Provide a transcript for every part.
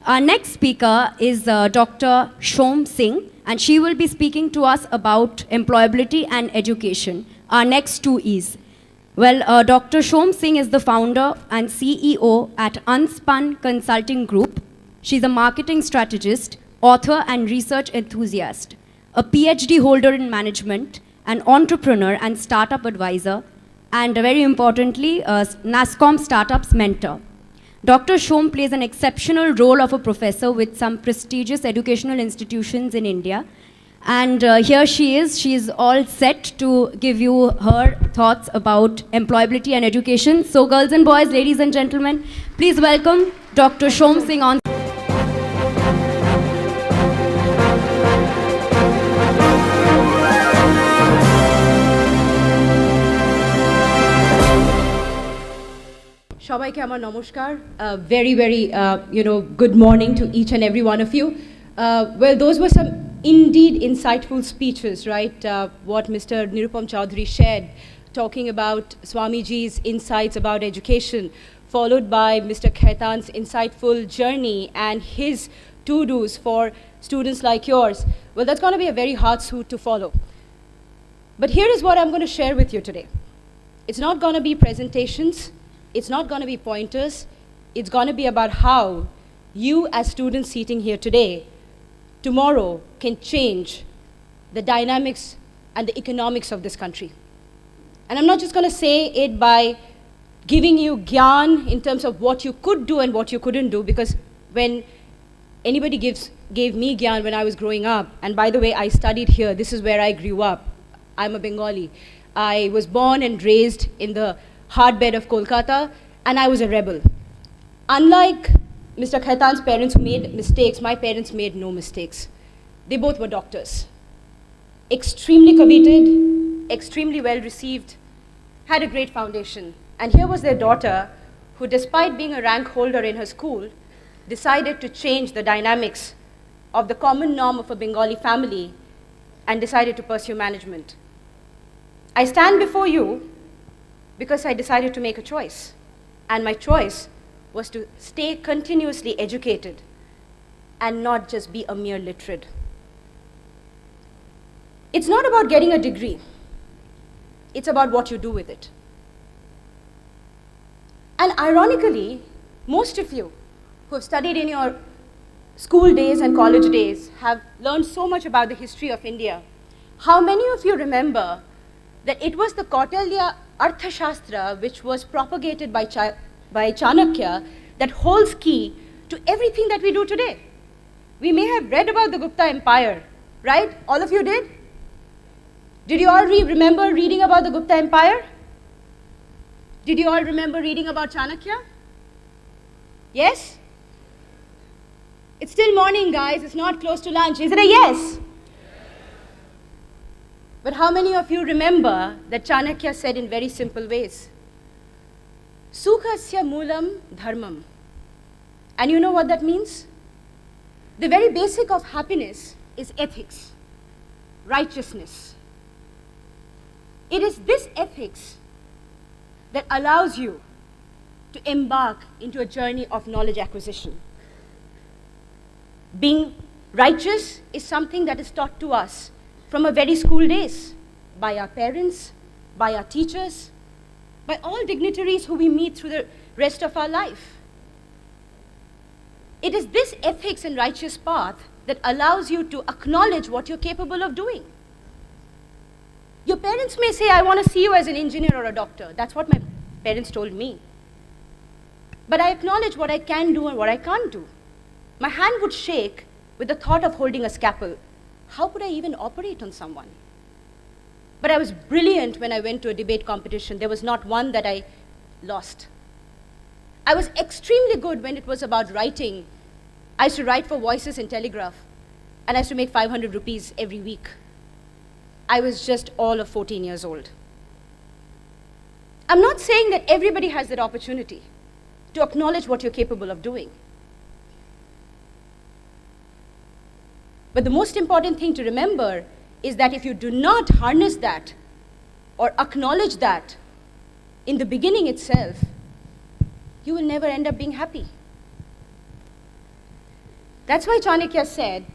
Our next speaker is Dr. Som Singh, and she will be speaking to us about employability and education, our next two E's. Well, Dr. Som Singh is the founder and CEO at Unspun Consulting Group. She's a marketing strategist, author, and research enthusiast, a PhD holder in management, an entrepreneur and startup advisor, and very importantly, a Nasscom startups mentor. Dr. Som plays an exceptional role of a professor with some prestigious educational institutions in India. And here she is all set to give you her thoughts about employability and education. So girls and boys, ladies and gentlemen, please welcome Dr. Som Singh on. Shobaike amar namaskar. Very good morning to each and every one of you. Well, those were some indeed insightful speeches, right? What Mr. Nirupam Chaudhary shared, talking about Swamiji's insights about education, followed by Mr. Khaitan's insightful journey and his to-dos for students like yours. Well, that's going to be a very hard suit to follow. But here is what I'm going to share with you today. It's not going to be presentations. It's not going to be pointers. It's going to be about how you as students sitting here today, tomorrow can change the dynamics and the economics of this country. And I'm not just going to say it by giving you gyan in terms of what you could do and what you couldn't do, because when anybody gave me gyan when I was growing up, and by the way, I studied here, this is where I grew up. I'm a Bengali. I was born and raised in the hardbed of Kolkata, and I was a rebel. Unlike Mr. Khaitan's parents who made mistakes, my parents made no mistakes. They both were doctors. Extremely coveted, extremely well received, had a great foundation. And here was their daughter who, despite being a rank holder in her school, decided to change the dynamics of the common norm of a Bengali family and decided to pursue management. I stand before you because I decided to make a choice. And my choice was to stay continuously educated and not just be a mere literate. It's not about getting a degree. It's about what you do with it. And ironically, most of you who have studied in your school days and college days have learned so much about the history of India. How many of you remember that it was the Kautilya Arthashastra, which was propagated by Chanakya, that holds key to everything that we do today? We may have read about the Gupta Empire, right? All of you did? Did you all remember reading about the Gupta Empire? Did you all remember reading about Chanakya? Yes? It's still morning, guys. It's not close to lunch. Is it a yes? But how many of you remember that Chanakya said in very simple ways, Sukhasya moolam dharmam. And you know what that means? The very basic of happiness is ethics, righteousness. It is this ethics that allows you to embark into a journey of knowledge acquisition. Being righteous is something that is taught to us from a very school days, by our parents, by our teachers, by all dignitaries who we meet through the rest of our life. It is this ethics and righteous path that allows you to acknowledge what you're capable of doing. Your parents may say, I want to see you as an engineer or a doctor. That's what my parents told me. But I acknowledge what I can do and what I can't do. My hand would shake with the thought of holding a scalpel. How could I even operate on someone? But I was brilliant when I went to a debate competition. There was not one that I lost. I was extremely good when it was about writing. I used to write for Voices in Telegraph, and I used to make 500 rupees every week. I was just all of 14 years old. I'm not saying that everybody has that opportunity to acknowledge what you're capable of doing. But the most important thing to remember is that if you do not harness that or acknowledge that in the beginning itself, you will never end up being happy. That's why Chanakya said,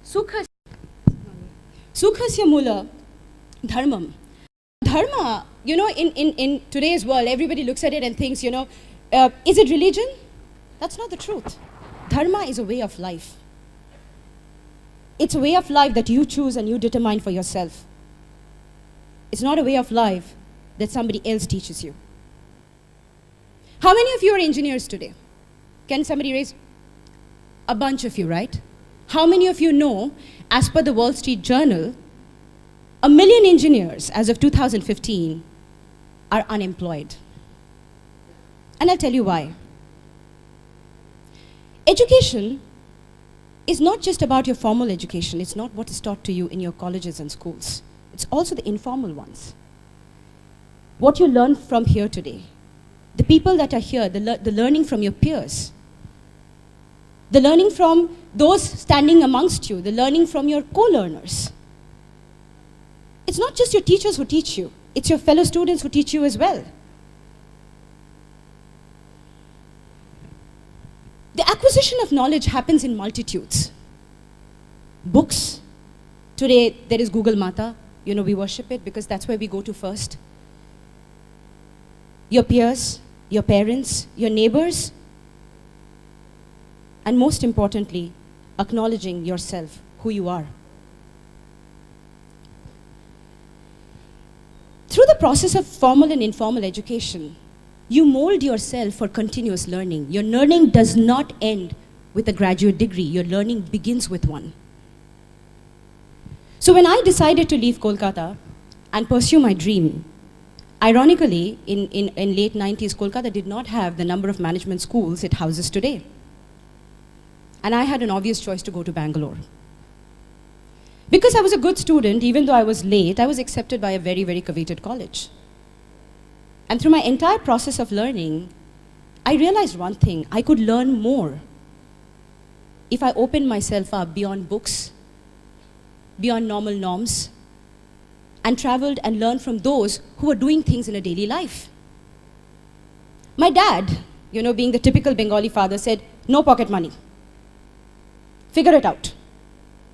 Sukhasya mula dharmam. Dharma, you know, in today's world, everybody looks at it and thinks, you know, is it religion? That's not the truth. Dharma is a way of life. It's a way of life that you choose and you determine for yourself. It's not a way of life that somebody else teaches you. How many of you are engineers today? Can somebody raise? A bunch of you, right? How many of you know, as per the Wall Street Journal, 1 million engineers as of 2015 are unemployed? And I'll tell you why. Education is not just about your formal education. It's not what is taught to you in your colleges and schools. It's also the informal ones. What you learn from here today, the people that are here, the learning from your peers, the learning from those standing amongst you, the learning from your co-learners. It's not just your teachers who teach you, it's your fellow students who teach you as well. The acquisition of knowledge happens in multitudes. Books. Today there is Google Mata. You know, we worship it because that's where we go to first. Your peers, your parents, your neighbors, and most importantly, acknowledging yourself, who you are. Through the process of formal and informal education, you mold yourself for continuous learning. Your learning does not end with a graduate degree. Your learning begins with one. So when I decided to leave Kolkata and pursue my dream, ironically, in late 90s, Kolkata did not have the number of management schools it houses today. And I had an obvious choice to go to Bangalore. Because I was a good student, even though I was late, I was accepted by a very, very coveted college. And through my entire process of learning, I realized one thing: I could learn more if I opened myself up beyond books, beyond normal norms, and traveled and learned from those who were doing things in a daily life. My dad, you know, being the typical Bengali father, said, no pocket money. Figure it out.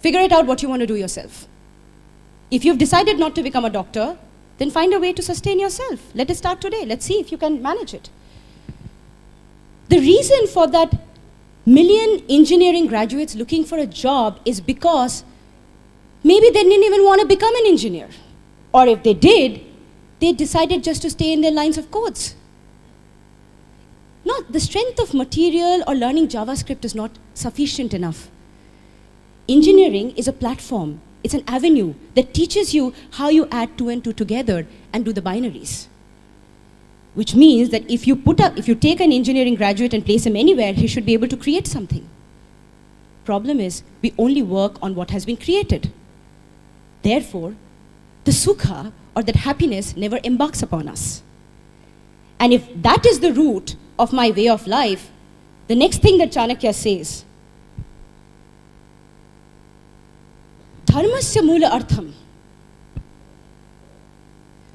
Figure it out what you want to do yourself. If you've decided not to become a doctor, then find a way to sustain yourself. Let it start today. Let's see if you can manage it. The reason for that million engineering graduates looking for a job is because maybe they didn't even want to become an engineer. Or if they did, they decided just to stay in their lines of codes. Not the strength of material or learning JavaScript is not sufficient enough. Engineering is a platform. It's an avenue that teaches you how you add 2 and 2 together and do the binaries. Which means that if you take an engineering graduate and place him anywhere, he should be able to create something. Problem is, we only work on what has been created. Therefore, the sukha, or that happiness, never embarks upon us. And if that is the root of my way of life, the next thing that Chanakya says, dharmasya mula artham,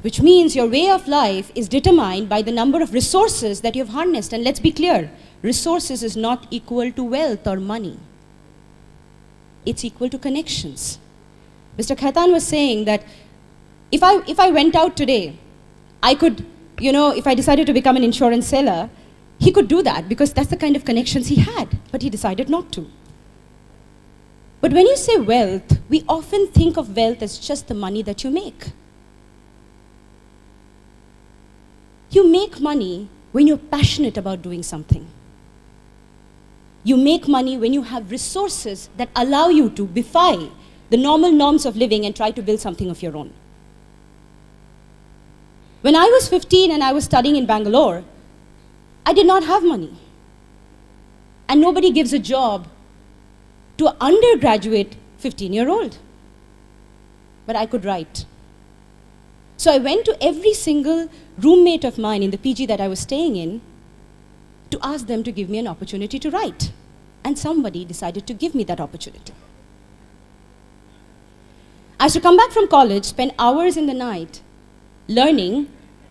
which means your way of life is determined by the number of resources that you have harnessed. And let's be clear, resources is not equal to wealth or money. It's equal to connections. Mr. Khaitan was saying that if I went out today, I could, you know, if I decided to become an insurance seller, he could do that because that's the kind of connections he had, but he decided not to. But when you say wealth, we often think of wealth as just the money that you make. You make money when you're passionate about doing something. You make money when you have resources that allow you to defy the normal norms of living and try to build something of your own. When I was 15 and I was studying in Bangalore, I did not have money. And nobody gives a job to an undergraduate 15-year-old. But I could write. So I went to every single roommate of mine in the PG that I was staying in to ask them to give me an opportunity to write. And somebody decided to give me that opportunity. I used to come back from college, spend hours in the night learning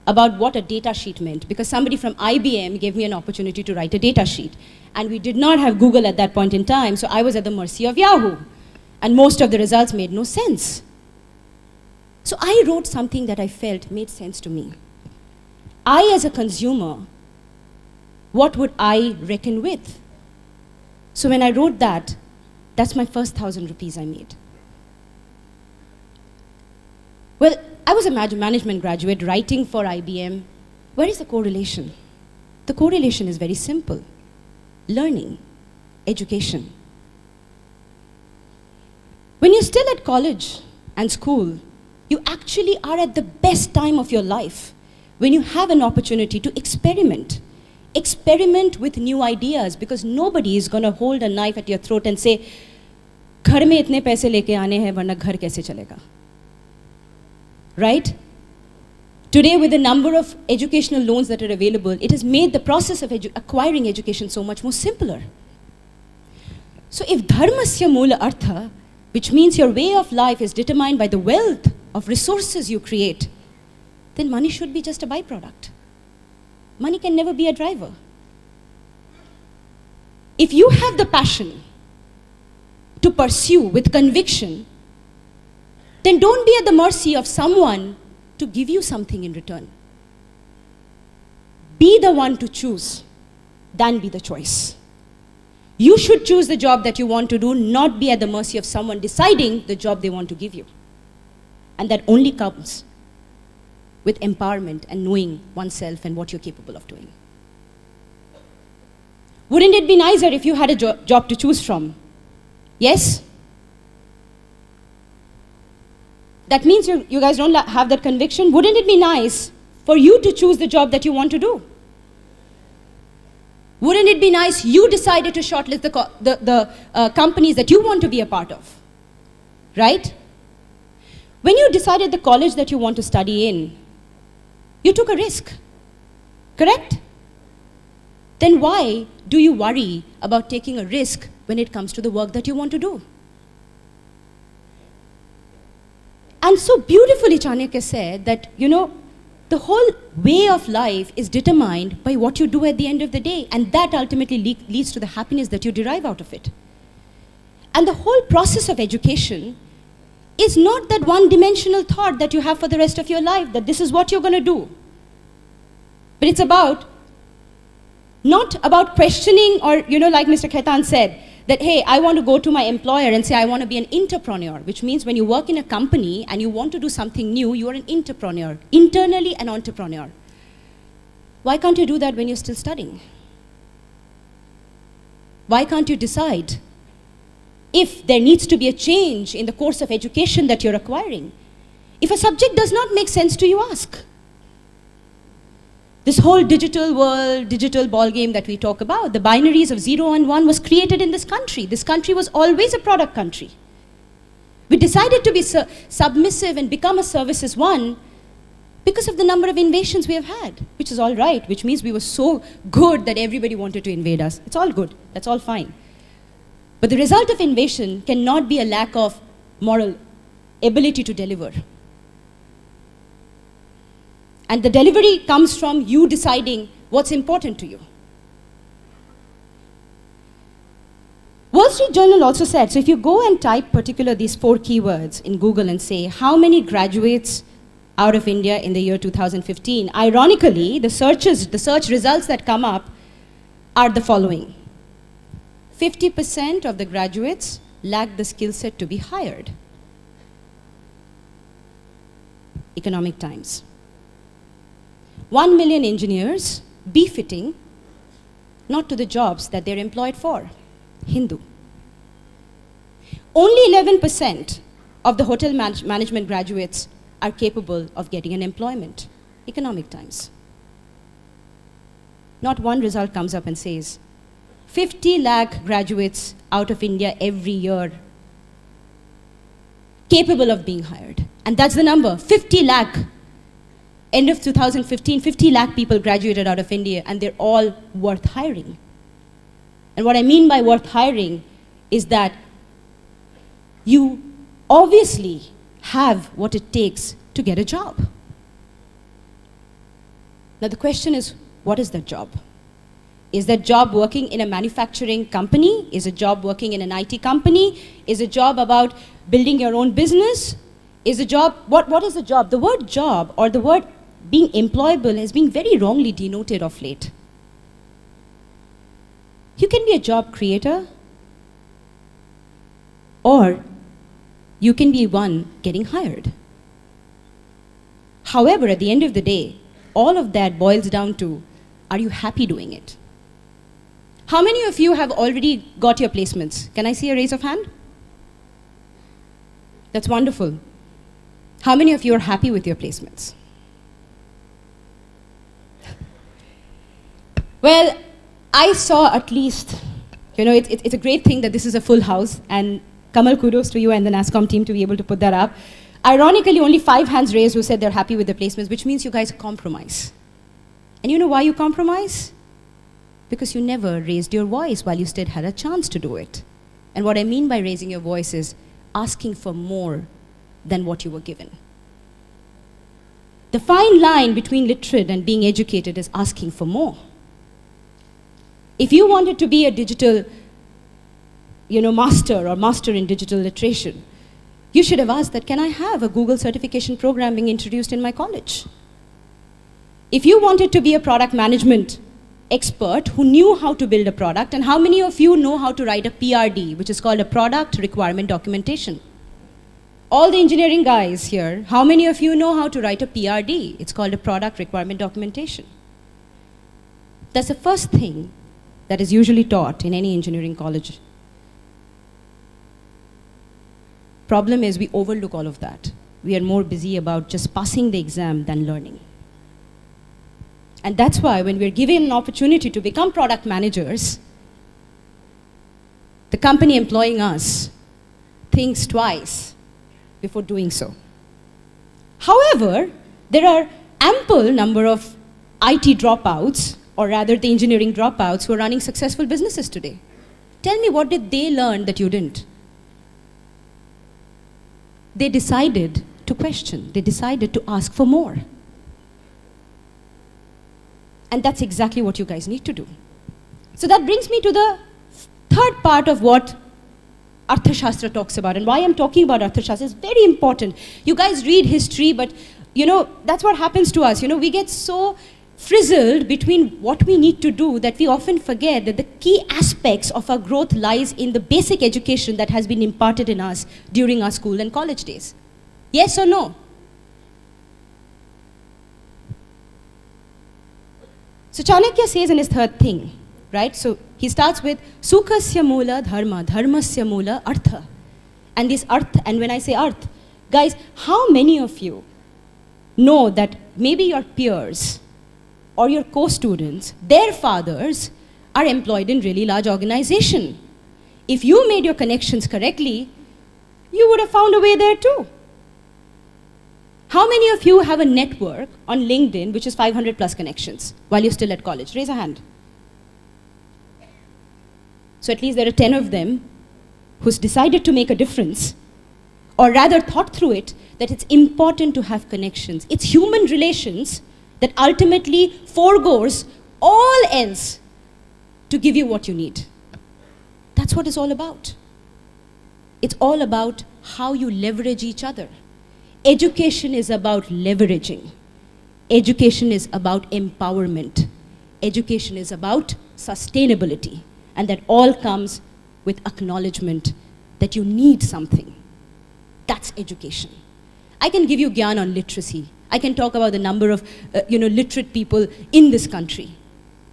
about what a data sheet meant, because somebody from IBM gave me an opportunity to write a data sheet. And we did not have Google at that point in time, so I was at the mercy of Yahoo. And most of the results made no sense. So I wrote something that I felt made sense to me. I, as a consumer, what would I reckon with? So when I wrote that, that's my first 1,000 rupees I made. Well, I was a management graduate writing for IBM. Where is the correlation? The correlation is very simple. Learning, education. When you're still at college and school, you actually are at the best time of your life when you have an opportunity to experiment. Experiment with new ideas, because nobody is going to hold a knife at your throat and say, घर में इतने पैसे लेके आने हैं वरना घर कैसे चलेगा? Right? Today, with the number of educational loans that are available, it has made the process of acquiring education so much more simpler. So if dharmasya mula artha, which means your way of life is determined by the wealth of resources you create, then money should be just a byproduct. Money can never be a driver. If you have the passion to pursue with conviction, then don't be at the mercy of someone to give you something in return. Be the one to choose, than be the choice. You should choose the job that you want to do, not be at the mercy of someone deciding the job they want to give you. And that only comes with empowerment and knowing oneself and what you're capable of doing. Wouldn't it be nicer if you had a job to choose from? Yes? That means you guys don't have that conviction. Wouldn't it be nice for you to choose the job that you want to do? Wouldn't it be nice you decided to shortlist the companies that you want to be a part of? Right? When you decided the college that you want to study in, you took a risk. Correct? Then why do you worry about taking a risk when it comes to the work that you want to do? And so beautifully Chanakya said that, the whole way of life is determined by what you do at the end of the day, and that ultimately leads to the happiness that you derive out of it. And the whole process of education is not that one-dimensional thought that you have for the rest of your life, that this is what you're going to do. But it's not about questioning or, like Mr. Khaitan said, that, hey, I want to go to my employer and say I want to be an entrepreneur, which means when you work in a company and you want to do something new, you are an entrepreneur, internally an entrepreneur. Why can't you do that when you're still studying? Why can't you decide if there needs to be a change in the course of education that you're acquiring? If a subject does not make sense to you, ask. This whole digital world, digital ball game that we talk about, the binaries of 0 and 1 was created in this country. This country was always a product country. We decided to be submissive and become a services one because of the number of invasions we have had, which is all right, which means we were so good that everybody wanted to invade us. It's all good, that's all fine. But the result of invasion cannot be a lack of moral ability to deliver. And the delivery comes from you deciding what's important to you. Wall Street Journal also said, so if you go and type these 4 keywords in Google and say, how many graduates out of India in the year 2015, ironically, the search results that come up are the following. 50% of the graduates lack the skill set to be hired. Economic Times. 1 million engineers befitting not to the jobs that they're employed for. Hindu. Only 11% of the hotel management graduates are capable of getting an employment. Economic Times. Not one result comes up and says, 50 lakh graduates out of India every year capable of being hired. And that's the number, 50 lakh. End of 2015, 50 lakh people graduated out of India, and they're all worth hiring. And what I mean by worth hiring is that you obviously have what it takes to get a job. Now the question is, what is that job? Is that job working in a manufacturing company? Is a job working in an IT company? Is a job about building your own business? Is a job, what is a job? The word job or the word being employable has been very wrongly denoted of late. You can be a job creator, or you can be one getting hired. However, at the end of the day, all of that boils down to, are you happy doing it? How many of you have already got your placements? Can I see a raise of hand? That's wonderful. How many of you are happy with your placements? Well, I saw at least, it's a great thing that this is a full house, and Kamal, kudos to you and the Nasscom team to be able to put that up. Ironically, only 5 hands raised who said they're happy with the placements, which means you guys compromise. And you know why you compromise? Because you never raised your voice while you still had a chance to do it. And what I mean by raising your voice is asking for more than what you were given. The fine line between literate and being educated is asking for more. If you wanted to be a digital master or master in digital literature, you should have asked that, can I have a Google certification program being introduced in my college? If you wanted to be a product management expert who knew how to build a product, and how many of you know how to write a PRD, which is called a product requirement documentation? All the engineering guys here, how many of you know how to write a PRD? It's called a product requirement documentation. That's the first thing that is usually taught in any engineering college. Problem is we overlook all of that. We are more busy about just passing the exam than learning. And that's why when we're given an opportunity to become product managers, the company employing us thinks twice before doing so. However, there are ample number of IT dropouts, or rather the engineering dropouts, who are running successful businesses today. Tell me, what did they learn that you didn't? They decided to question. They decided to ask for more. And that's exactly what you guys need to do. So that brings me to the third part of what Arthashastra talks about. And why I'm talking about Arthashastra is very important. You guys read history, but that's what happens to us. We get so frizzled between what we need to do that we often forget that the key aspects of our growth lies in the basic education that has been imparted in us during our school and college days. Yes or no? So Chanakya says in his third thing, right? So he starts with Sukhasya mula dharma, dharmasya mula artha. And this artha, and when I say artha, guys, how many of you know that maybe your peers or your co-students, their fathers are employed in really large organizations? If you made your connections correctly, you would have found a way there too. How many of you have a network on LinkedIn which is 500 plus connections while you're still at college? Raise a hand. So at least there are 10 of them who's decided to make a difference, or rather thought through it, that it's important to have connections. It's human relations that ultimately forgoes all else to give you what you need. That's what it's all about. It's all about how you leverage each other. Education is about leveraging. Education is about empowerment. Education is about sustainability. And that all comes with acknowledgement that you need something. That's education. I can give you gyan on literacy. I can talk about the number of literate people in this country.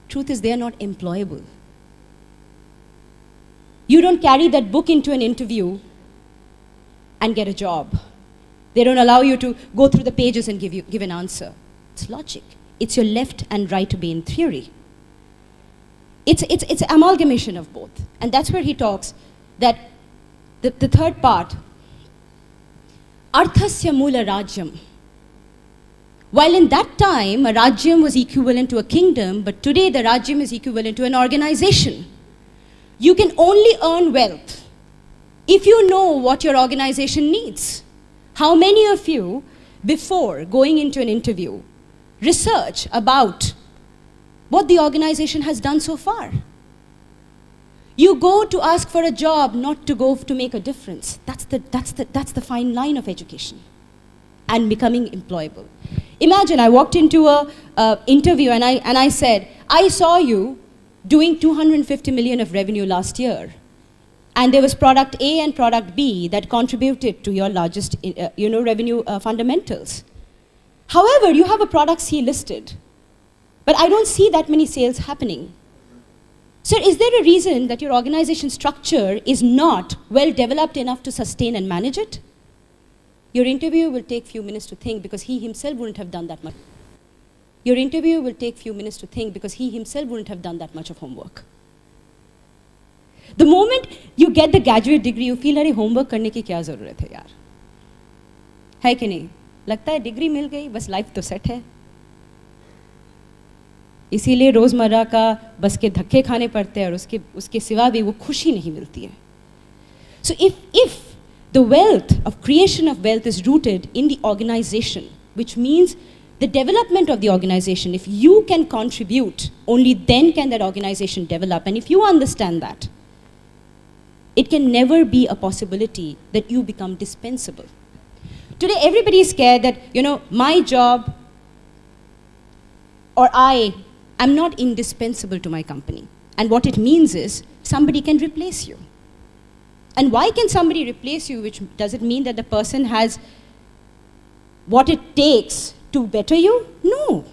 Truth is, they are not employable. You don't carry that book into an interview and get a job. They don't allow you to go through the pages and give an answer. It's logic. It's your left and right brain theory. It's amalgamation of both. And that's where he talks that the third part, arthasya mula rajyam. While in that time, a rajyam was equivalent to a kingdom, but today the rajyam is equivalent to an organization. You can only earn wealth if you know what your organization needs. How many of you, before going into an interview, research about what the organization has done so far. You go to ask for a job, not to go to make a difference. That's the fine line of education and becoming employable. Imagine I walked into a interview and I said, I saw you doing 250 million of revenue last year. And there was product A and product B that contributed to your largest revenue fundamentals. However, you have a product C listed, but I don't see that many sales happening. So is there a reason that your organization structure is not well developed enough to sustain and manage it? Your interviewer will take few minutes to think because he himself wouldn't have done that much. Your interviewer will take few minutes to think because he himself wouldn't have done that much of homework. The moment you get the graduate degree, you feel अरे homework करने की क्या ज़रूरत है यार? है कि नहीं? लगता है डिग्री मिल गई, बस लाइफ तो सेट है. इसीलिए रोज़मर्रा का बस के धक्के खाने पड़ते हैं और उसके सिवा भी वो खुशी नहीं मिलती है. So if the wealth of creation of wealth is rooted in the organization, which means the development of the organization, if you can contribute, only then can that organization develop. And if you understand that, it can never be a possibility that you become dispensable. Today, everybody is scared that, my job or I am not indispensable to my company. And what it means is somebody can replace you. And why can somebody replace you? Which does it mean that the person has what it takes to better you? No.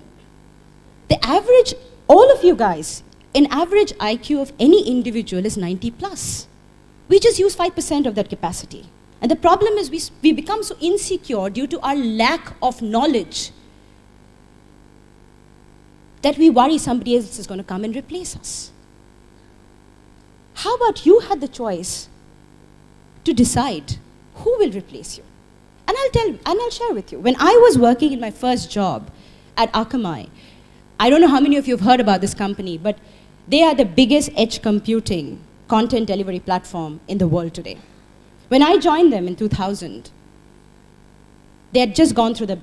The average, all of you guys, an average IQ of any individual is 90 plus. We just use 5% of that capacity. And the problem is we become so insecure due to our lack of knowledge that we worry somebody else is going to come and replace us. How about you had the choice to decide who will replace you? And I'll share with you. When I was working in my first job at Akamai, I don't know how many of you have heard about this company, but they are the biggest edge computing content delivery platform in the world today. When I joined them in 2000, they had just gone through the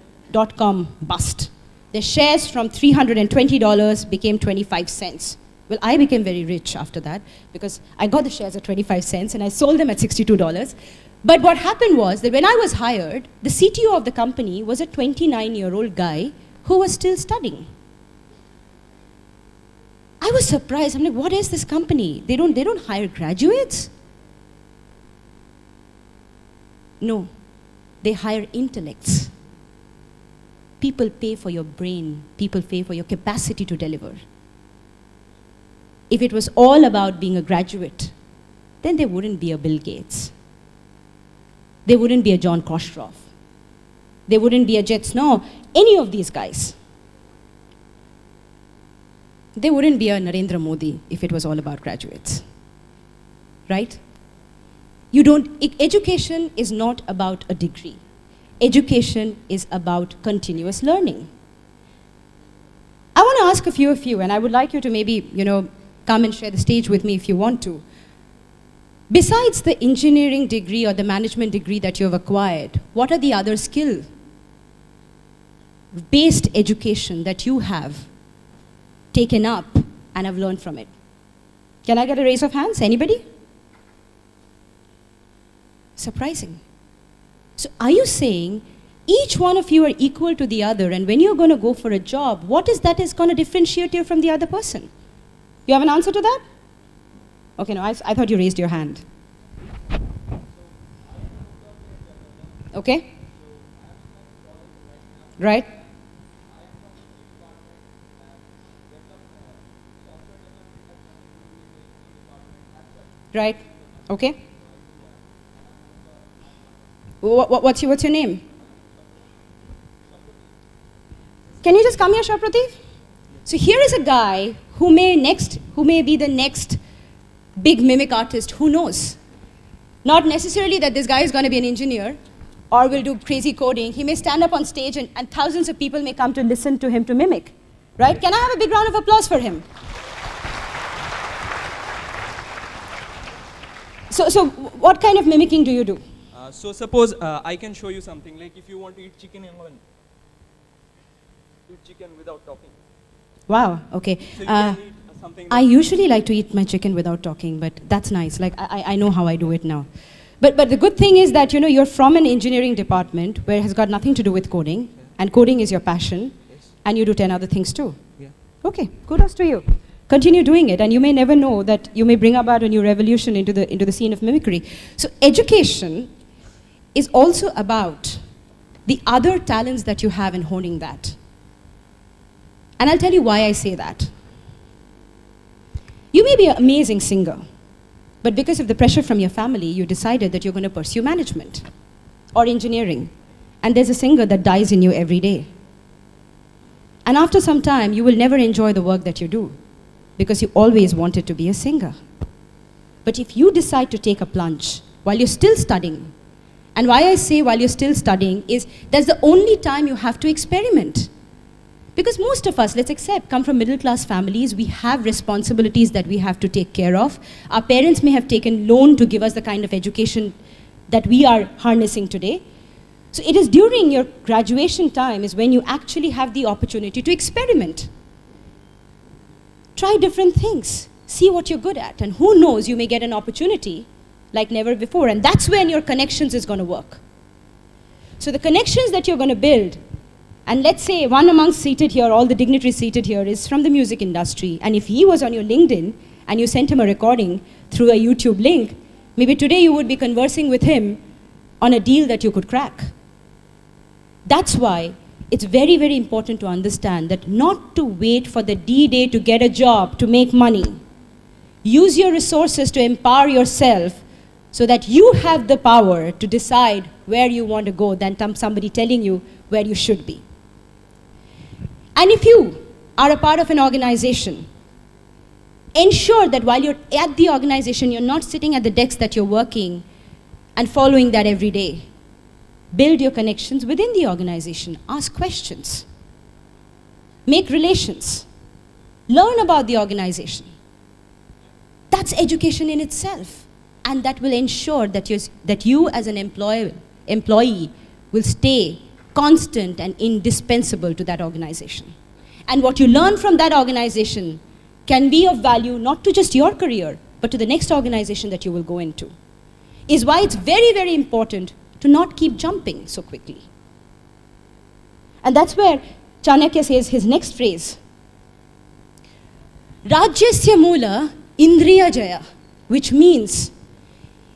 .com bust. Their shares from $320 became 25 cents. Well, I became very rich after that because I got the shares at 25 cents and I sold them at $62. But what happened was that when I was hired, the CTO of the company was a 29-year-old guy who was still studying. I was surprised. I'm like, what is this company? They don't hire graduates? No, they hire intellects. People pay for your brain. People pay for your capacity to deliver. If it was all about being a graduate, then there wouldn't be a Bill Gates. There wouldn't be a John Kostroff. There wouldn't be a Jet Snow. Any of these guys. There wouldn't be a Narendra Modi if it was all about graduates. Right? Education is not about a degree. Education is about continuous learning. I want to ask a few of you, and I would like you to maybe, come and share the stage with me if you want to. Besides the engineering degree or the management degree that you have acquired, what are the other skill-based education that you have taken up and have learned from it? Can I get a raise of hands? Anybody? Surprising. So are you saying each one of you are equal to the other, and when you're going to go for a job, what is that is going to differentiate you from the other person? You have an answer to that? Okay, no, I thought you raised your hand. Okay? Right? Right? Okay? What's your name? Can you just come here, Shapradeep? So here is a guy who may be the next big mimic artist, who knows? Not necessarily that this guy is going to be an engineer or will do crazy coding. He may stand up on stage and thousands of people may come to listen to him to mimic. Right? Can I have a big round of applause for him? So what kind of mimicking do you do? So suppose I can show you something, like if you want to eat chicken in oven. eat chicken without talking. Wow, okay. So you can eat something I usually like to eat my chicken without talking, but that's nice. Like, I know how I do it now. But the good thing is that, you know, you're from an engineering department where it has got nothing to do with coding, and coding is your passion, and you do 10 other things too. Yeah. Okay, kudos to you. Continue doing it, and you may never know that you may bring about a new revolution into the scene of mimicry. So education is also about the other talents that you have and honing that. And I'll tell you why I say that. You may be an amazing singer, but because of the pressure from your family, you decided that you're going to pursue management or engineering. And there's a singer that dies in you every day. And after some time, you will never enjoy the work that you do because you always wanted to be a singer. But if you decide to take a plunge while you're still studying, and why I say while you're still studying is that's the only time you have to experiment. Because most of us, let's accept, come from middle class families. We have responsibilities that we have to take care of. Our parents may have taken loan to give us the kind of education that we are harnessing today. So it is during your graduation time is when you actually have the opportunity to experiment. Try different things. See what you're good at. And who knows, you may get an opportunity like never before. And that's when your connections is going to work. So the connections that you're going to build, and let's say one amongst seated here, all the dignitaries seated here is from the music industry. And if he was on your LinkedIn and you sent him a recording through a YouTube link, maybe today you would be conversing with him on a deal that you could crack. That's why it's very, very important to understand that not to wait for the D-Day to get a job, to make money. Use your resources to empower yourself so that you have the power to decide where you want to go than somebody telling you where you should be. And if you are a part of an organization, ensure that while you're at the organization, you're not sitting at the desk that you're working and following that every day. Build your connections within the organization. Ask questions. Make relations. Learn about the organization. That's education in itself. And that will ensure that you as an employee will stay constant and indispensable to that organization. And what you learn from that organization can be of value not to just your career, but to the next organization that you will go into. Is why it's very, very important to not keep jumping so quickly. And that's where Chanakya says his next phrase, Rajyasya Mula Indriya Jaya, which means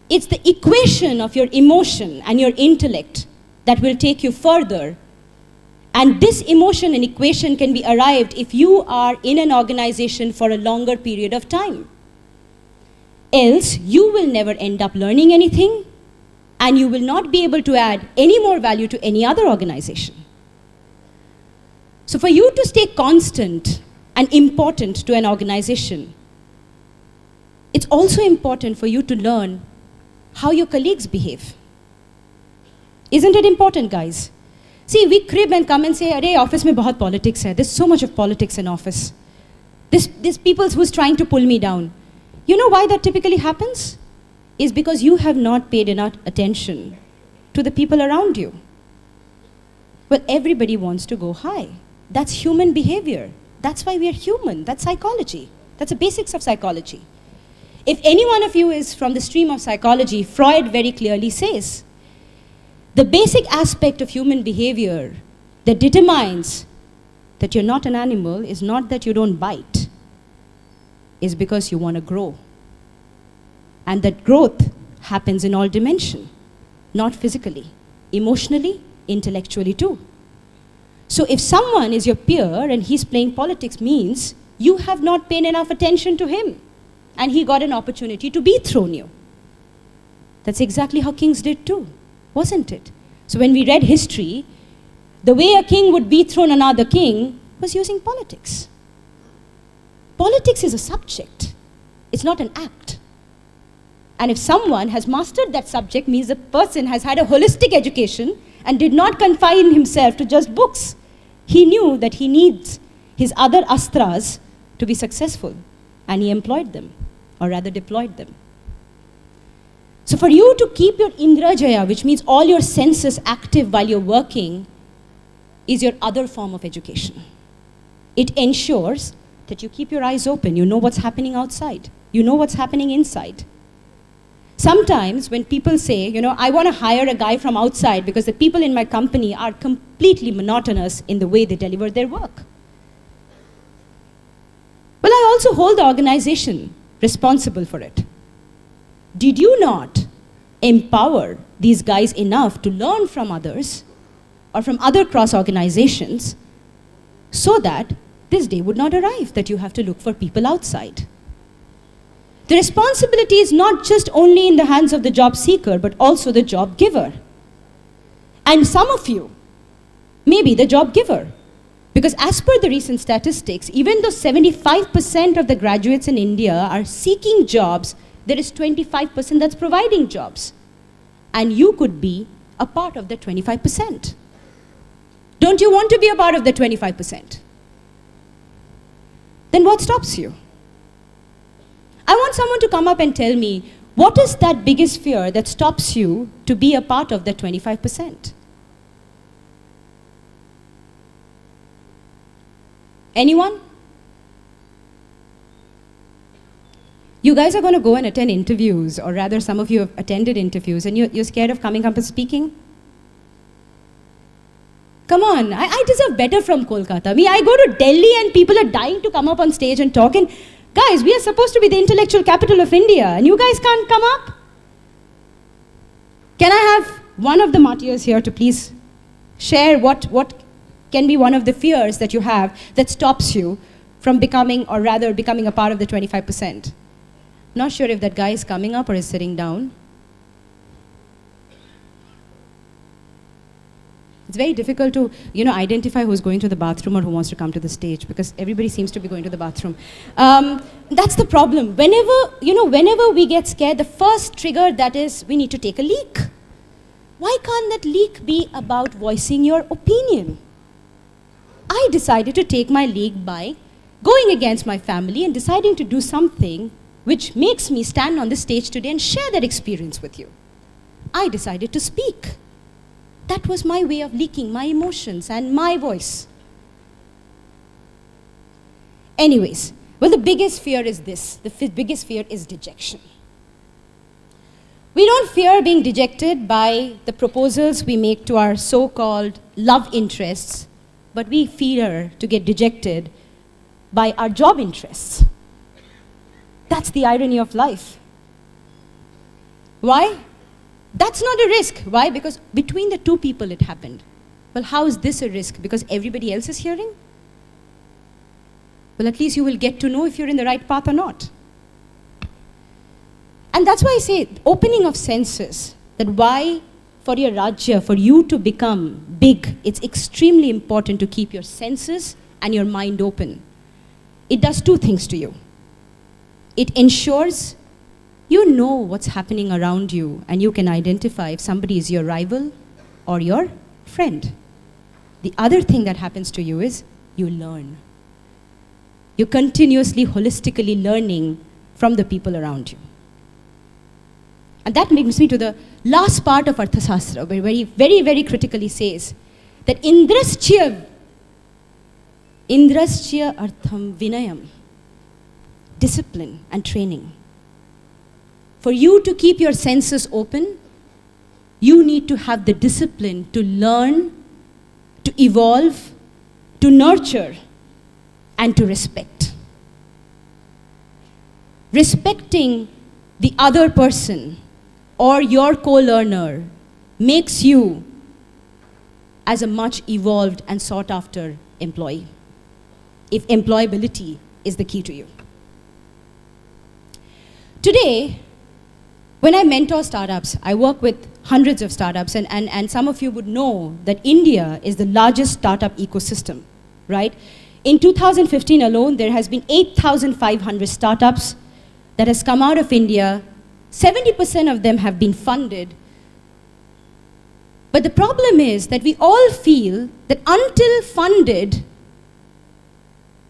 it's the equation of your emotion and your intellect that will take you further. And this emotion and equation can be arrived if you are in an organization for a longer period of time. Else, you will never end up learning anything, and you will not be able to add any more value to any other organization. So for you to stay constant and important to an organization, it's also important for you to learn how your colleagues behave. Isn't it important, guys? See, we crib and come and say, "Arey, office mein bahut politics hai. There's so much of politics in office. There's people who's trying to pull me down." You know why that typically happens? Is because you have not paid enough attention to the people around you. Well, everybody wants to go high. That's human behavior. That's why we are human. That's psychology. That's the basics of psychology. If any one of you is from the stream of psychology, Freud very clearly says, the basic aspect of human behavior that determines that you're not an animal is not that you don't bite, is because you want to grow. And that growth happens in all dimensions, not physically, emotionally, intellectually too. So if someone is your peer and he's playing politics, means you have not paid enough attention to him. And he got an opportunity to dethrone you. That's exactly how kings did too, wasn't it? So when we read history, the way a king would dethrone another king was using politics. Politics is a subject. It's not an act. And if someone has mastered that subject, means the person has had a holistic education and did not confine himself to just books. He knew that he needs his other astras to be successful, and he employed them, or rather deployed them. So for you to keep your Indra Jaya, which means all your senses active while you're working, is your other form of education. It ensures that you keep your eyes open, you know what's happening outside, you know what's happening inside. Sometimes when people say, I want to hire a guy from outside because the people in my company are completely monotonous in the way they deliver their work. Well, I also hold the organization responsible for it. Did you not empower these guys enough to learn from others or from other cross organizations so that this day would not arrive that you have to look for people outside? The responsibility is not just only in the hands of the job seeker, but also the job giver. And some of you may be the job giver. Because as per the recent statistics, even though 75% of the graduates in India are seeking jobs, there is 25% that's providing jobs. And you could be a part of the 25%. Don't you want to be a part of the 25%? Then what stops you? I want someone to come up and tell me, what is that biggest fear that stops you to be a part of the 25%? Anyone? You guys are going to go and attend interviews, or rather some of you have attended interviews, and you're scared of coming up and speaking? Come on, I deserve better from Kolkata. I go to Delhi and people are dying to come up on stage and talk, and guys, we are supposed to be the intellectual capital of India, and you guys can't come up? Can I have one of the martyrs here to please share what can be one of the fears that you have that stops you from becoming, or rather becoming a part of the 25%? Not sure if that guy is coming up or is sitting down. It's very difficult to, identify who's going to the bathroom or who wants to come to the stage, because everybody seems to be going to the bathroom. That's the problem. Whenever we get scared, the first trigger that is, we need to take a leak. Why can't that leak be about voicing your opinion? I decided to take my leak by going against my family and deciding to do something which makes me stand on the stage today and share that experience with you. I decided to speak. That was my way of leaking my emotions and my voice. Anyways, well, the biggest fear is this. The biggest fear is dejection. We don't fear being dejected by the proposals we make to our so-called love interests, but we fear to get dejected by our job interests. That's the irony of life. Why? That's not a risk. Why? Because between the two people it happened. Well, how is this a risk? Because everybody else is hearing? Well, at least you will get to know if you're in the right path or not. And that's why I say, opening of senses, that why for your Rajya, for you to become big, it's extremely important to keep your senses and your mind open. It does two things to you. It ensures you know what's happening around you, and you can identify if somebody is your rival or your friend. The other thing that happens to you is you learn. You're continuously, holistically learning from the people around you. And that brings me to the last part of Arthasastra, where he very, very critically says that Indrascha Artham Vinayam, discipline and training. For you to keep your senses open, you need to have the discipline to learn, to evolve, to nurture, and to respect. Respecting the other person or your co-learner makes you as a much evolved and sought after employee, if employability is the key to you. Today, when I mentor startups, I work with hundreds of startups, and some of you would know that India is the largest startup ecosystem, right? In 2015 alone, there has been 8,500 startups that has come out of India. 70% of them have been funded. But the problem is that we all feel that until funded,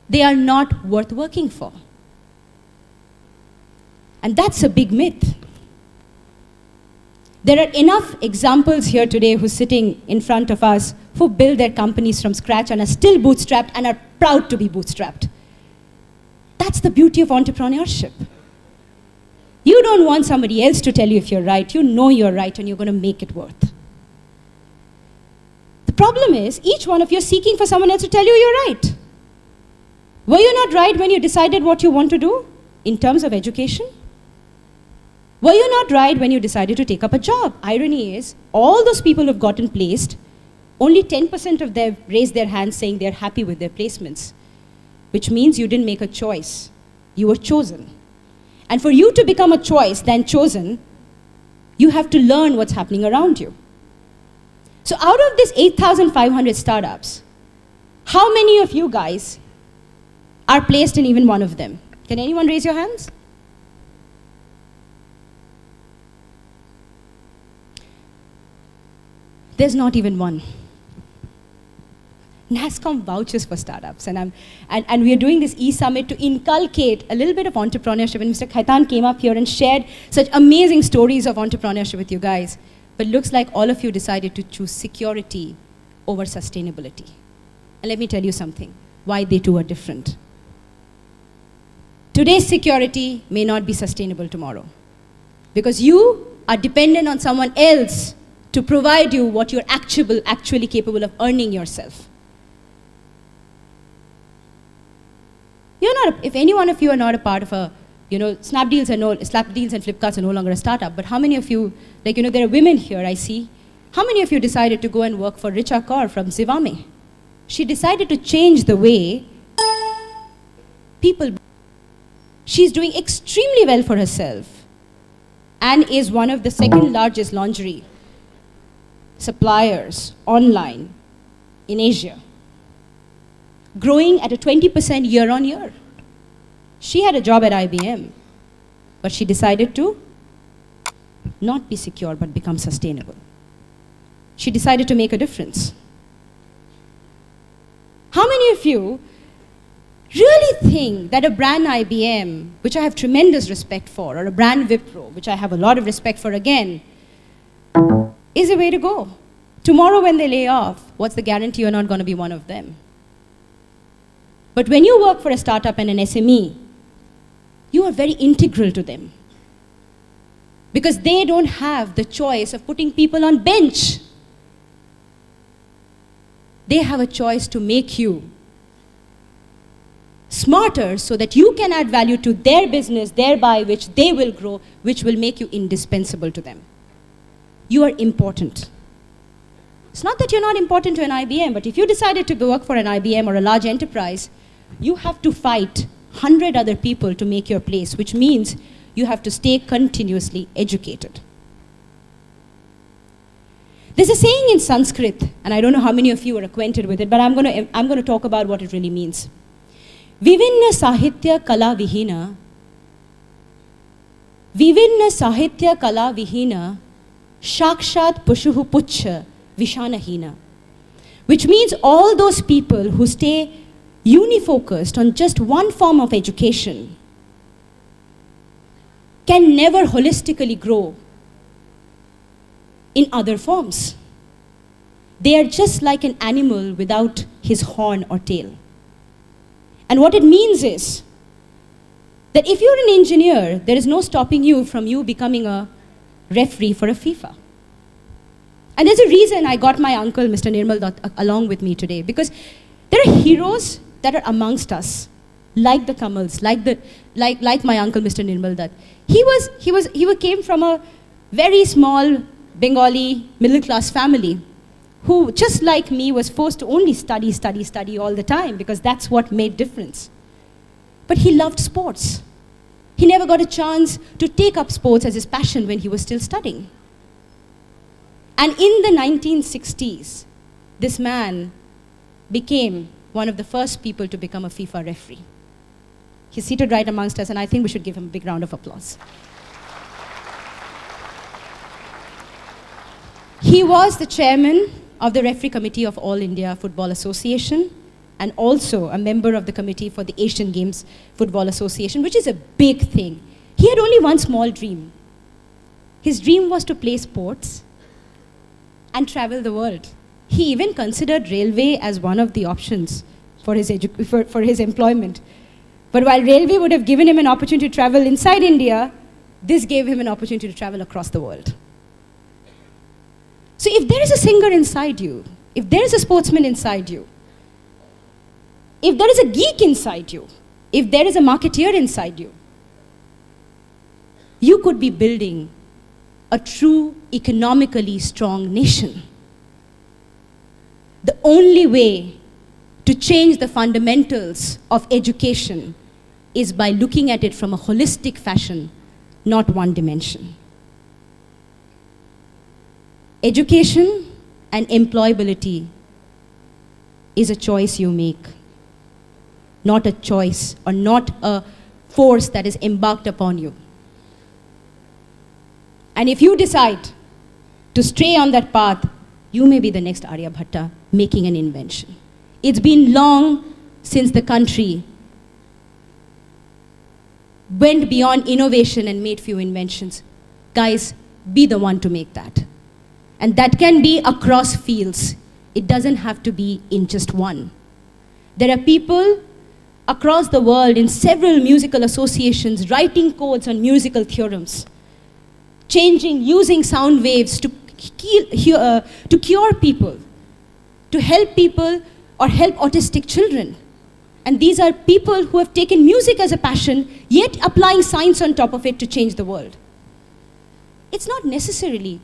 they are not worth working for. And that's a big myth. There are enough examples here today who's sitting in front of us who build their companies from scratch and are still bootstrapped and are proud to be bootstrapped. That's the beauty of entrepreneurship. You don't want somebody else to tell you if you're right. You know you're right and you're going to make it worth. The problem is, each one of you is seeking for someone else to tell you you're right. Were you not right when you decided what you want to do in terms of education? Were you not right when you decided to take up a job? Irony is, all those people who've gotten placed, only 10% of them raised their hands saying they're happy with their placements, which means you didn't make a choice. You were chosen. And for you to become a choice, then chosen, you have to learn what's happening around you. So out of this 8,500 startups, how many of you guys are placed in even one of them? Can anyone raise your hands? There's not even one. Nasscom vouches for startups, and we are doing this eSummit to inculcate a little bit of entrepreneurship. And Mr. Khaitan came up here and shared such amazing stories of entrepreneurship with you guys. But looks like all of you decided to choose security over sustainability. And let me tell you something, why they two are different. Today's security may not be sustainable tomorrow, because you are dependent on someone else to provide you what you're actually capable of earning yourself. If any one of you are not a part of a, Snapdeals and Flipkarts are no longer a startup, but how many of you, there are women here, I see. How many of you decided to go and work for Richa Kaur from Zivame? She decided to change the way people. She's doing extremely well for herself and is one of the second largest lingerie suppliers online in Asia, growing at a 20% year on year. She had a job at IBM, but she decided to not be secure but become sustainable. She decided to make a difference. How many of you really think that a brand IBM, which I have tremendous respect for, or a brand Wipro, which I have a lot of respect for again, is a way to go? Tomorrow when they lay off, what's the guarantee you're not going to be one of them? But when you work for a startup and an SME, you are very integral to them, because they don't have the choice of putting people on bench. They have a choice to make you smarter so that you can add value to their business, thereby which they will grow, which will make you indispensable to them. You are important. It's not that you're not important to an IBM, but if you decided to go work for an IBM or a large enterprise, you have to fight 100 other people to make your place, which means you have to stay continuously educated. There's a saying in Sanskrit, and I don't know how many of you are acquainted with it, but I'm going to talk about what it really means. Vivinna sahitya kala vihina, shakshat pushuhu puchha vishanahina, which means all those people who stay unifocused on just one form of education can never holistically grow in other forms. They are just like an animal without his horn or tail. And what it means is that if you're an engineer, there is no stopping you from you becoming a referee for a FIFA. And there's a reason I got my uncle, Mr. Nirmal Dutt, along with me today, because there are heroes that are amongst us, like the Kamals, like my uncle, Mr. Nirmal Dutt. He came from a very small Bengali middle-class family who, just like me, was forced to only study all the time because that's what made difference. But he loved sports. He never got a chance to take up sports as his passion when he was still studying. And in the 1960s, this man became one of the first people to become a FIFA referee. He's seated right amongst us, and I think we should give him a big round of applause. He was the chairman of the referee committee of All India Football Association and also a member of the committee for the Asian Games Football Association, which is a big thing. He had only one small dream. His dream was to play sports and travel the world. He even considered railway as one of the options for his employment. But while railway would have given him an opportunity to travel inside India, this gave him an opportunity to travel across the world. So if there is a singer inside you, if there is a sportsman inside you, if there is a geek inside you, if there is a marketeer inside you, you could be building a true economically strong nation. The only way to change the fundamentals of education is by looking at it from a holistic fashion, not one dimension. Education and employability is a choice you make, not a choice or not a force that is embarked upon you. And if you decide to stray on that path, you may be the next Aryabhatta making an invention. It's been long since the country went beyond innovation and made few inventions. Guys, be the one to make that. And that can be across fields. It doesn't have to be in just one. There are people across the world in several musical associations writing codes on musical theorems, using sound waves to cure people, to help people or help autistic children. And these are people who have taken music as a passion, yet applying science on top of it to change the world. It's not necessarily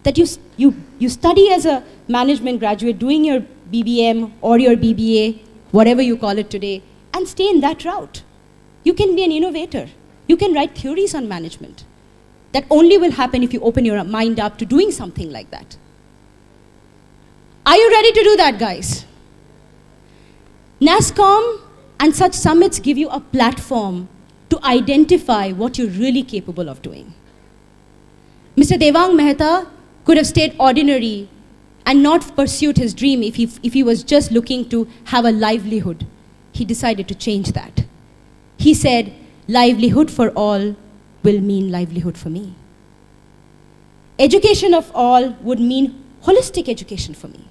that you study as a management graduate, doing your BBM or your BBA, whatever you call it today, and stay in that route. You can be an innovator. You can write theories on management. That only will happen if you open your mind up to doing something like that. Are you ready to do that, guys? Nasscom and such summits give you a platform to identify what you're really capable of doing. Mr. Devang Mehta could have stayed ordinary and not pursued his dream if he was just looking to have a livelihood. He decided to change that. He said, livelihood for all will mean livelihood for me. Education of all would mean holistic education for me.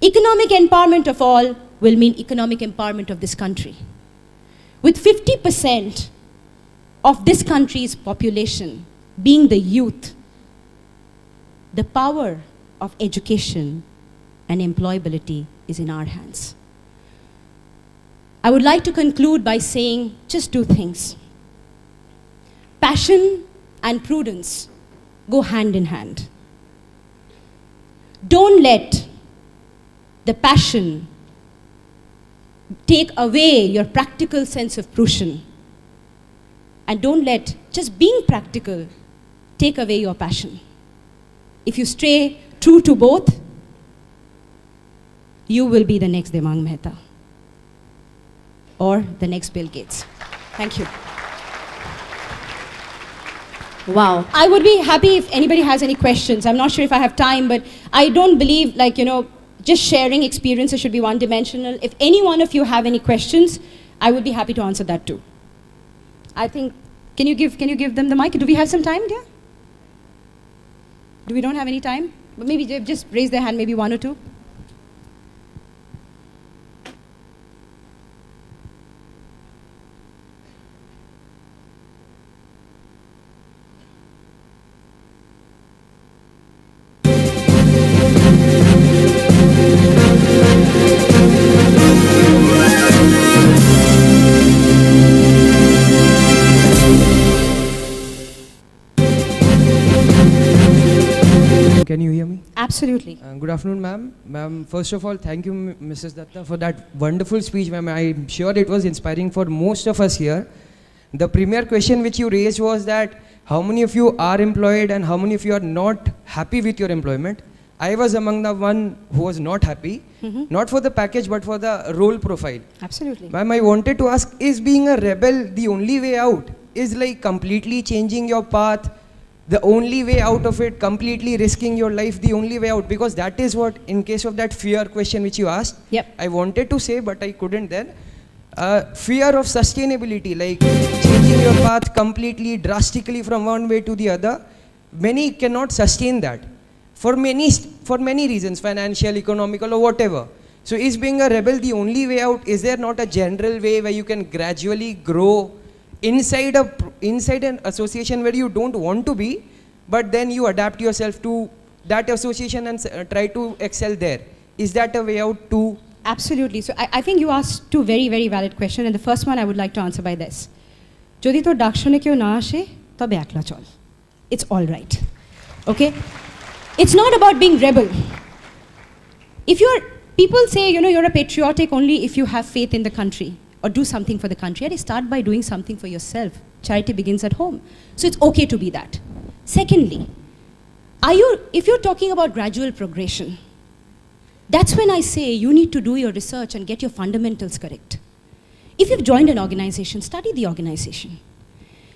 Economic empowerment of all will mean economic empowerment of this country. With 50% of this country's population being the youth, the power of education and employability is in our hands. I would like to conclude by saying just two things. Passion and prudence go hand in hand. Don't let the passion take away your practical sense of fruition. And don't let just being practical take away your passion. If you stray true to both, you will be the next Devang Mehta or the next Bill Gates. Thank you. Wow. I would be happy if anybody has any questions. I'm not sure if I have time, but I don't believe, just sharing experiences should be one-dimensional. If any one of you have any questions, I would be happy to answer that too. I think, can you give them the mic? Do we have some time, dear? Do we don't have any time? But maybe they just raise their hand, maybe one or two. Can you hear me? Absolutely. Good afternoon, ma'am. Ma'am, first of all, thank you, Mrs. Dutta, for that wonderful speech, ma'am. I'm sure it was inspiring for most of us here. The premier question which you raised was that how many of you are employed and how many of you are not happy with your employment? I was among the one who was not happy, not for the package, but for the role profile. Absolutely. Ma'am, I wanted to ask, is being a rebel the only way out? Is like completely changing your path the only way out of it, completely risking your life the only way out? Because that is what, in case of that fear question which you asked, Yep. I wanted to say, but I couldn't then. fear of sustainability, like changing your path completely, drastically from one way to the other. Many cannot sustain that for many reasons, financial, economical, or whatever. So is being a rebel the only way out? Is there not a general way where you can gradually grow inside an association where you don't want to be, but then you adapt yourself to that association and try to excel there? Is that a way out too? Absolutely. So I think you asked two very, very valid questions, and the first one I would like to answer by this. Jodi to dakshone kyo na ashe, tobe ekla chol. It's all right. Okay? It's not about being rebel. People say, you're a patriotic only if you have faith in the country or do something for the country. And start by doing something for yourself. Charity begins at home. So it's okay to be that. Secondly, if you're talking about gradual progression, that's when I say you need to do your research and get your fundamentals correct. If you've joined an organization, study the organization.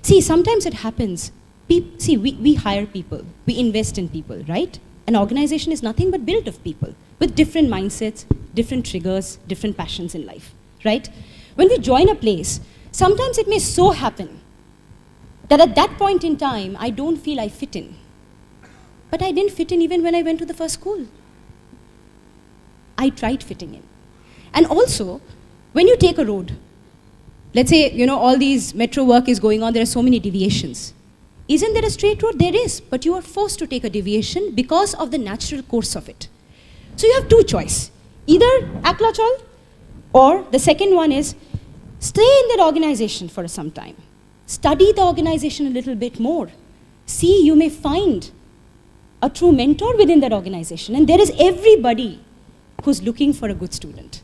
See, sometimes it happens. We hire people. We invest in people, right? An organization is nothing but built of people with different mindsets, different triggers, different passions in life, right? When we join a place, sometimes it may so happen that at that point in time, I don't feel I fit in. But I didn't fit in even when I went to the first school. I tried fitting in. And also, when you take a road, let's say, all these metro work is going on, there are so many deviations. Isn't there a straight road? There is, but you are forced to take a deviation because of the natural course of it. So you have two choices. Either akla chal, or the second one is stay in that organization for some time. Study the organization a little bit more. See, you may find a true mentor within that organization. And there is everybody who's looking for a good student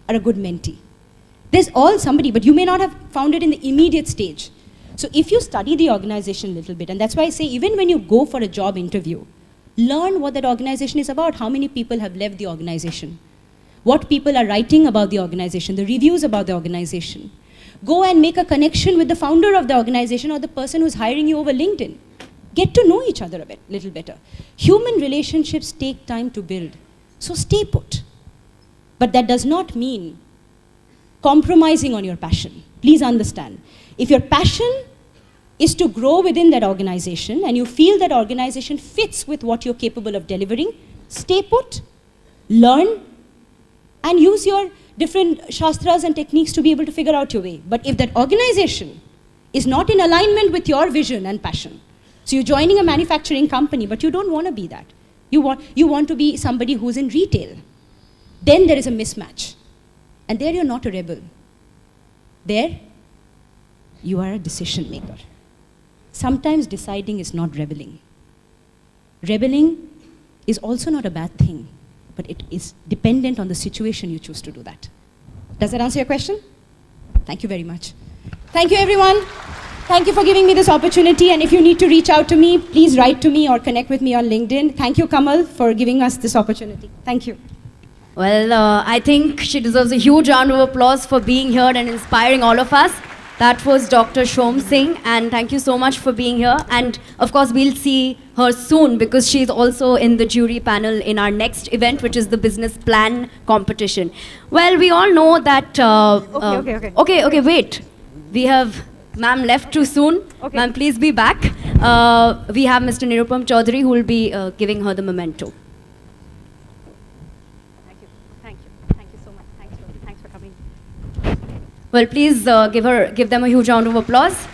or a good mentee. There's somebody, but you may not have found it in the immediate stage. So if you study the organization a little bit, and that's why I say even when you go for a job interview, learn what that organization is about, how many people have left the organization, what people are writing about the organization, the reviews about the organization. Go and make a connection with the founder of the organization or the person who's hiring you over LinkedIn. Get to know each other a little better. Human relationships take time to build. So stay put. But that does not mean compromising on your passion. Please understand. If your passion is to grow within that organization and you feel that organization fits with what you're capable of delivering, stay put, learn, and use your different shastras and techniques to be able to figure out your way. But if that organization is not in alignment with your vision and passion, so you're joining a manufacturing company, but you don't want to be that. You want to be somebody who's in retail. Then there is a mismatch. And there you're not a rebel. There, you are a decision maker. Sometimes deciding is not rebelling. Rebelling is also not a bad thing, but it is dependent on the situation you choose to do that. Does that answer your question? Thank you very much. Thank you, everyone. Thank you for giving me this opportunity. And if you need to reach out to me, please write to me or connect with me on LinkedIn. Thank you, Kamal, for giving us this opportunity. Thank you. Well, I think she deserves a huge round of applause for being here and inspiring all of us. That was Dr. Som Singh, and thank you so much for being here. And of course, we'll see her soon because she's also in the jury panel in our next event, which is the business plan competition. Well, we all know that... Okay, wait. We have ma'am left too soon. Okay. Ma'am, please be back. We have Mr. Nirupam Chaudhary who will be giving her the memento. Thank you so much. Thanks for coming. Well, please give them a huge round of applause.